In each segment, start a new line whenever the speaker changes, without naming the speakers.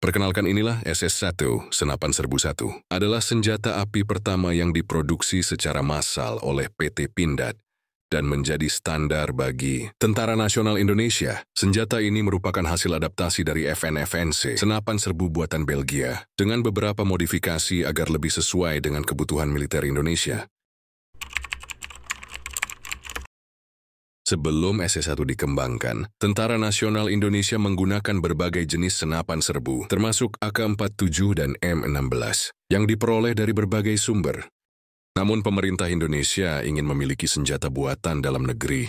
Perkenalkan inilah SS-1, Senapan Serbu 1, adalah senjata api pertama yang diproduksi secara massal oleh PT Pindad dan menjadi standar bagi Tentara Nasional Indonesia. Senjata ini merupakan hasil adaptasi dari FN-FNC, senapan serbu buatan Belgia, dengan beberapa modifikasi agar lebih sesuai dengan kebutuhan militer Indonesia. Sebelum SS-1 dikembangkan, Tentara Nasional Indonesia menggunakan berbagai jenis senapan serbu, termasuk AK-47 dan M16, yang diperoleh dari berbagai sumber. Namun pemerintah Indonesia ingin memiliki senjata buatan dalam negeri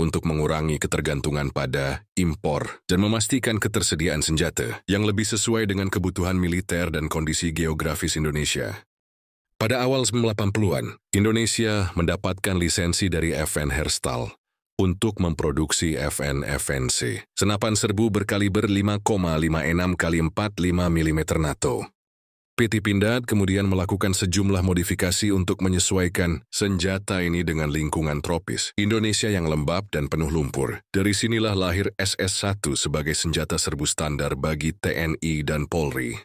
untuk mengurangi ketergantungan pada impor dan memastikan ketersediaan senjata yang lebih sesuai dengan kebutuhan militer dan kondisi geografis Indonesia. Pada awal 1980-an, Indonesia mendapatkan lisensi dari FN Herstal untuk memproduksi FN-FNC, senapan serbu berkaliber 5,56 x 45 mm NATO. PT Pindad kemudian melakukan sejumlah modifikasi untuk menyesuaikan senjata ini dengan lingkungan tropis Indonesia yang lembab dan penuh lumpur. Dari sinilah lahir SS-1 sebagai senjata serbu standar bagi TNI dan Polri.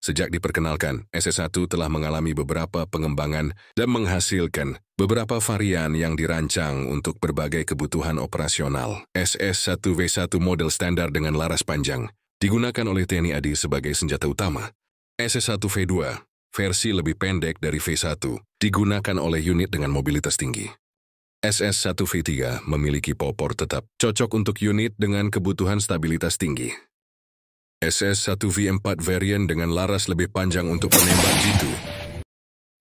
Sejak diperkenalkan, SS-1 telah mengalami beberapa pengembangan dan menghasilkan beberapa varian yang dirancang untuk berbagai kebutuhan operasional. SS-1V1 model standar dengan laras panjang digunakan oleh TNI AD sebagai senjata utama. SS-1V2, versi lebih pendek dari V1, digunakan oleh unit dengan mobilitas tinggi. SS-1V3 memiliki popor tetap, cocok untuk unit dengan kebutuhan stabilitas tinggi. SS-1V4 varian dengan laras lebih panjang untuk penembak jitu.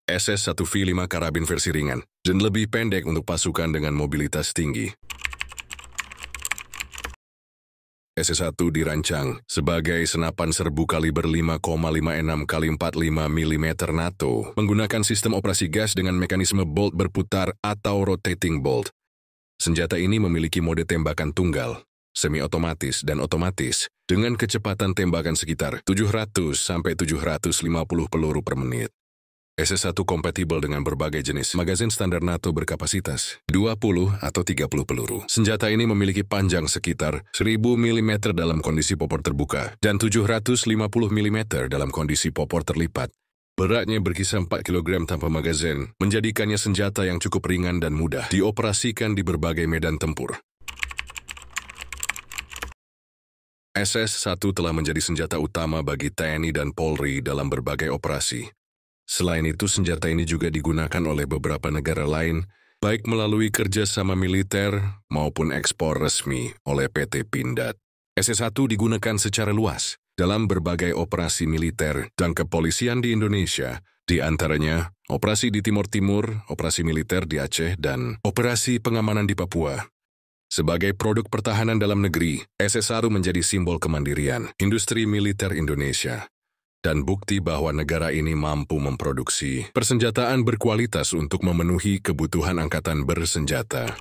SS-1V5 karabin versi ringan dan lebih pendek untuk pasukan dengan mobilitas tinggi. SS-1 dirancang sebagai senapan serbu kaliber 5,56 x 45 mm NATO menggunakan sistem operasi gas dengan mekanisme bolt berputar atau rotating bolt. Senjata ini memiliki mode tembakan tunggal, semi-otomatis dan otomatis dengan kecepatan tembakan sekitar 700 sampai 750 peluru per menit. SS-1 kompatibel dengan berbagai jenis magazin standar NATO berkapasitas 20 atau 30 peluru. Senjata ini memiliki panjang sekitar 1000 mm dalam kondisi popor terbuka dan 750 mm dalam kondisi popor terlipat. Beratnya berkisar 4 kg tanpa magazin, menjadikannya senjata yang cukup ringan dan mudah dioperasikan di berbagai medan tempur. SS-1 telah menjadi senjata utama bagi TNI dan Polri dalam berbagai operasi. Selain itu, senjata ini juga digunakan oleh beberapa negara lain, baik melalui kerjasama militer maupun ekspor resmi oleh PT Pindad. SS-1 digunakan secara luas dalam berbagai operasi militer dan kepolisian di Indonesia, di antaranya operasi di Timur Timur, operasi militer di Aceh, dan operasi pengamanan di Papua. Sebagai produk pertahanan dalam negeri, SS-1 menjadi simbol kemandirian industri militer Indonesia dan bukti bahwa negara ini mampu memproduksi persenjataan berkualitas untuk memenuhi kebutuhan angkatan bersenjata.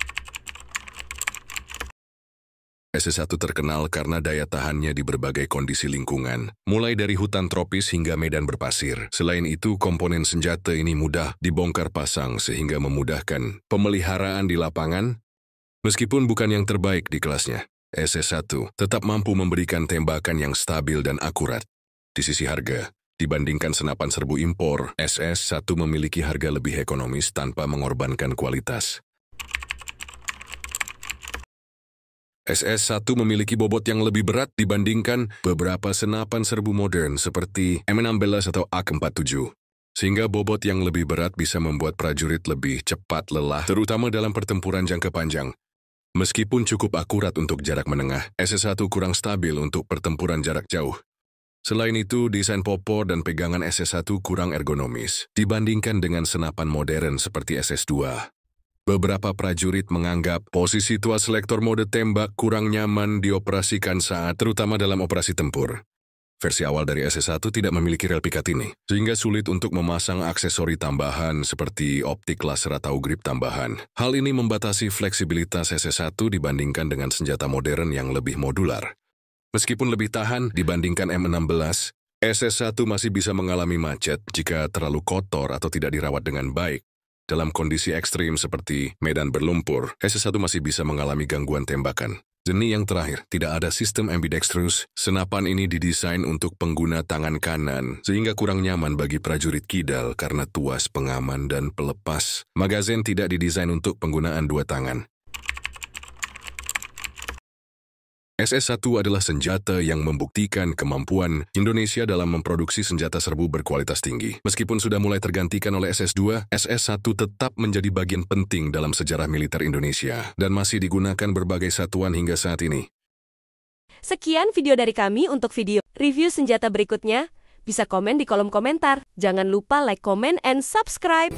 SS-1 terkenal karena daya tahannya di berbagai kondisi lingkungan, mulai dari hutan tropis hingga medan berpasir. Selain itu, komponen senjata ini mudah dibongkar pasang sehingga memudahkan pemeliharaan di lapangan. Meskipun bukan yang terbaik di kelasnya, SS-1 tetap mampu memberikan tembakan yang stabil dan akurat. Di sisi harga, dibandingkan senapan serbu impor, SS-1 memiliki harga lebih ekonomis tanpa mengorbankan kualitas. SS-1 memiliki bobot yang lebih berat dibandingkan beberapa senapan serbu modern seperti M16 atau AK-47. Sehingga bobot yang lebih berat bisa membuat prajurit lebih cepat lelah, terutama dalam pertempuran jangka panjang. Meskipun cukup akurat untuk jarak menengah, SS-1 kurang stabil untuk pertempuran jarak jauh. Selain itu, desain popor dan pegangan SS-1 kurang ergonomis dibandingkan dengan senapan modern seperti SS-2. Beberapa prajurit menganggap posisi tuas selektor mode tembak kurang nyaman dioperasikan saat terutama dalam operasi tempur. Versi awal dari SS-1 tidak memiliki rel pikat ini, sehingga sulit untuk memasang aksesori tambahan seperti optik laser atau grip tambahan. Hal ini membatasi fleksibilitas SS-1 dibandingkan dengan senjata modern yang lebih modular. Meskipun lebih tahan dibandingkan M16, SS-1 masih bisa mengalami macet jika terlalu kotor atau tidak dirawat dengan baik. Dalam kondisi ekstrim seperti medan berlumpur, SS-1 masih bisa mengalami gangguan tembakan. Jenis yang terakhir, tidak ada sistem ambidextrous. Senapan ini didesain untuk pengguna tangan kanan, sehingga kurang nyaman bagi prajurit kidal karena tuas pengaman dan pelepas. Magazin tidak didesain untuk penggunaan dua tangan. SS-1 adalah senjata yang membuktikan kemampuan Indonesia dalam memproduksi senjata serbu berkualitas tinggi. Meskipun sudah mulai tergantikan oleh SS-2, SS-1 tetap menjadi bagian penting dalam sejarah militer Indonesia dan masih digunakan berbagai satuan hingga saat ini.
Sekian video dari kami untuk video review senjata berikutnya. Bisa komen di kolom komentar. Jangan lupa like, comment, and subscribe.